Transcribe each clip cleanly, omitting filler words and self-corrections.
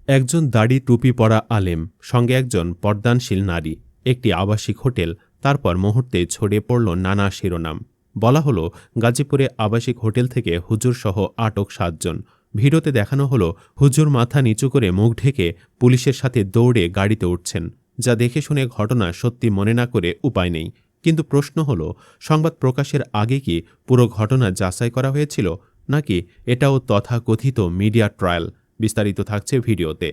একজন দাড়ি টুপি পরা আলেম, সঙ্গে একজন পর্দানশীল নারী, একটি আবাসিক হোটেল, তারপর মুহূর্তে ছড়িয়ে পড়ল নানা শিরোনাম। বলা হলো গাজীপুরে আবাসিক হোটেল থেকে হুজুরসহ আটক 7 জন। ভিডিওতে দেখানো হলো হুজুর মাথা নিচু করে মুখ ঢেকে পুলিশের সাথে দৌড়ে গাড়িতে উঠছেন, যা দেখে শুনে ঘটনা সত্যি মনে না করে উপায় নেই। কিন্তু প্রশ্ন হলো, সংবাদ প্রকাশের আগে কি পুরো ঘটনা যাচাই করা হয়েছিল, নাকি এটাও তথাকথিত মিডিয়া ট্রায়াল? বিস্তারিত থাকছে ভিডিওতে।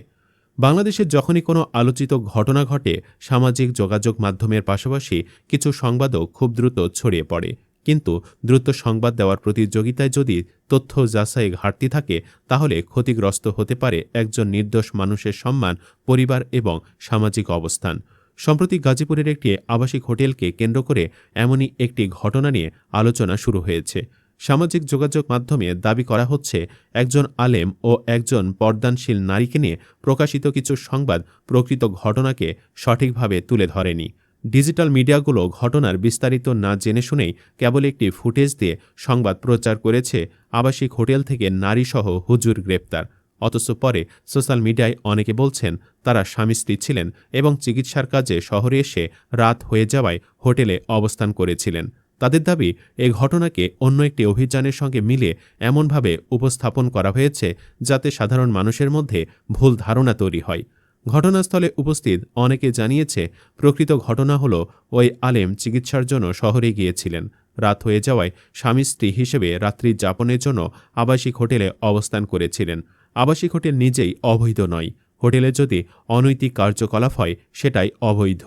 বাংলাদেশে যখনই কোনো আলোচিত ঘটনা ঘটে, সামাজিক যোগাযোগ মাধ্যমের পাশাপাশি কিছু সংবাদও খুব দ্রুত ছড়িয়ে পড়ে। কিন্তু দ্রুত সংবাদ দেওয়ার প্রতিযোগিতায় যদি তথ্য যাচাই ঘাটতি থাকে, তাহলে ক্ষতিগ্রস্ত হতে পারে একজন নির্দোষ মানুষের সম্মান, পরিবার এবং সামাজিক অবস্থান। সম্প্রতি গাজীপুরের একটি আবাসিক হোটেলকে কেন্দ্র করে এমনই একটি ঘটনা নিয়ে আলোচনা শুরু হয়েছে। সামাজিক যোগাযোগ মাধ্যমে দাবি করা হচ্ছে, একজন আলেম ও একজন পর্দানশীল নারীকে নিয়ে প্রকাশিত কিছু সংবাদ প্রকৃত ঘটনাকে সঠিকভাবে তুলে ধরেনি। ডিজিটাল মিডিয়াগুলো ঘটনার বিস্তারিত না জেনে শুনেই কেবল একটি ফুটেজ দিয়ে সংবাদ প্রচার করেছে আবাসিক হোটেল থেকে নারীসহ হুজুর গ্রেপ্তার। অথচ পরে সোশ্যাল মিডিয়ায় অনেকে বলছেন তারা স্বামী স্ত্রী ছিলেন এবং চিকিৎসার কাজে শহরে এসে রাত হয়ে যাওয়ায় হোটেলে অবস্থান করেছিলেন। তাদের দাবি, এ ঘটনাকে অন্য একটি অভিযানের সঙ্গে মিলে এমনভাবে উপস্থাপন করা হয়েছে যাতে সাধারণ মানুষের মধ্যে ভুল ধারণা তৈরি হয়। ঘটনাস্থলে উপস্থিত অনেকে জানিয়েছে, প্রকৃত ঘটনা হলো ওই আলেম চিকিৎসার জন্য শহরে গিয়েছিলেন। রাত হয়ে যাওয়ায় স্বামী স্ত্রী হিসেবে রাত্রি যাপনের জন্য আবাসিক হোটেলে অবস্থান করেছিলেন। আবাসিক হোটেল নিজেই অবৈধ নয়, হোটেলে যদি অনৈতিক কার্যকলাপ হয় সেটাই অবৈধ।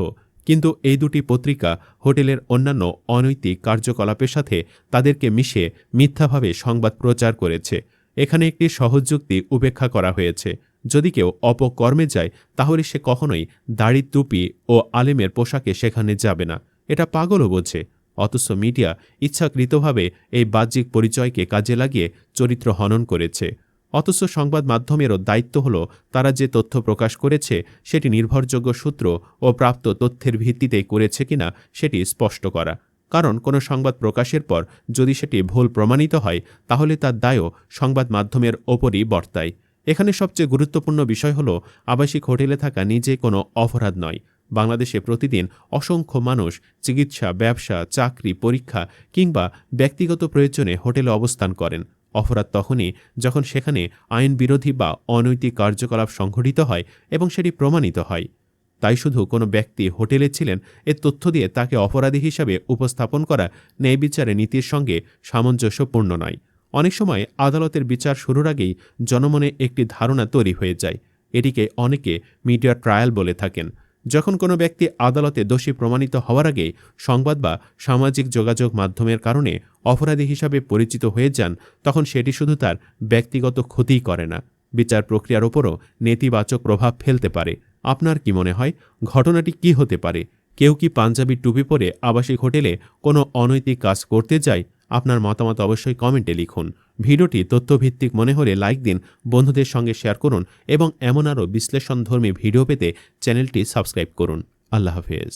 কিন্তু এই দুটি পত্রিকা হোটেলের অন্যান্য অনৈতিক কার্যকলাপের সাথে তাদেরকে মিশিয়ে মিথ্যাভাবে সংবাদ প্রচার করেছে। এখানে একটি সহজ যুক্তি উপেক্ষা করা হয়েছে। যদি কেউ অপকর্মে যায়, তাহলে সে কখনোই দাড়ি টুপি ও আলেমের পোশাকে সেখানে যাবে না। এটা পাগলও বোঝে। অথচ মিডিয়া ইচ্ছাকৃতভাবে এই বাহ্যিক পরিচয়কে কাজে লাগিয়ে চরিত্র হনন করেছে। অথচ সংবাদ মাধ্যমেরও দায়িত্ব হলো তারা যে তথ্য প্রকাশ করেছে সেটি নির্ভরযোগ্য সূত্র ও প্রাপ্ত তথ্যের ভিত্তিতে করেছে কিনা সেটি স্পষ্ট করা। কারণ কোনো সংবাদ প্রকাশের পর যদি সেটি ভুল প্রমাণিত হয়, তাহলে তার দায়ও সংবাদ মাধ্যমের ওপরই বর্তায়। এখানে সবচেয়ে গুরুত্বপূর্ণ বিষয় হলো, আবাসিক হোটেলে থাকা নিজে কোনো অপরাধ নয়। বাংলাদেশে প্রতিদিন অসংখ্য মানুষ চিকিৎসা, ব্যবসা, চাকরি, পরীক্ষা কিংবা ব্যক্তিগত প্রয়োজনে হোটেলে অবস্থান করেন। অপরাধ তখনই যখন সেখানে আইন বিরোধী বা অনৈতিক কার্যকলাপ সংঘটিত হয় এবং সেটি প্রমাণিত হয়। তাই শুধু কোনো ব্যক্তি হোটেলে ছিলেন এ তথ্য দিয়ে তাকে অপরাধী হিসাবে উপস্থাপন করা ন্যায় বিচারের নীতির সঙ্গে সামঞ্জস্যপূর্ণ নয়। অনেক সময় আদালতের বিচার শুরুর আগেই জনমনে একটি ধারণা তৈরি হয়ে যায়। এটিকে অনেকে মিডিয়া ট্রায়াল বলে থাকেন। যখন কোনো ব্যক্তি আদালতে দোষী প্রমাণিত হওয়ার আগে সংবাদ বা সামাজিক যোগাযোগ মাধ্যমের কারণে অপরাধী হিসাবে পরিচিত হয়ে যান, তখন সেটি শুধু তার ব্যক্তিগত ক্ষতিই করে না, বিচার প্রক্রিয়ার ওপরও নেতিবাচক প্রভাব ফেলতে পারে। আপনার কি মনে হয়, ঘটনাটি কি হতে পারে? কেউ কি পাঞ্জাবি টুপি পরে আবাসিক হোটেলে কোনো অনৈতিক কাজ করতে যায়? আপনার মতামত অবশ্যই কমেন্টে লিখুন। ভিডিওটি তথ্যভিত্তিক মনে হলে লাইক দিন, বন্ধুদের সঙ্গে শেয়ার করুন এবং এমন আরও বিশ্লেষণধর্মী ভিডিও পেতে চ্যানেলটি সাবস্ক্রাইব করুন। আল্লাহ হাফেজ।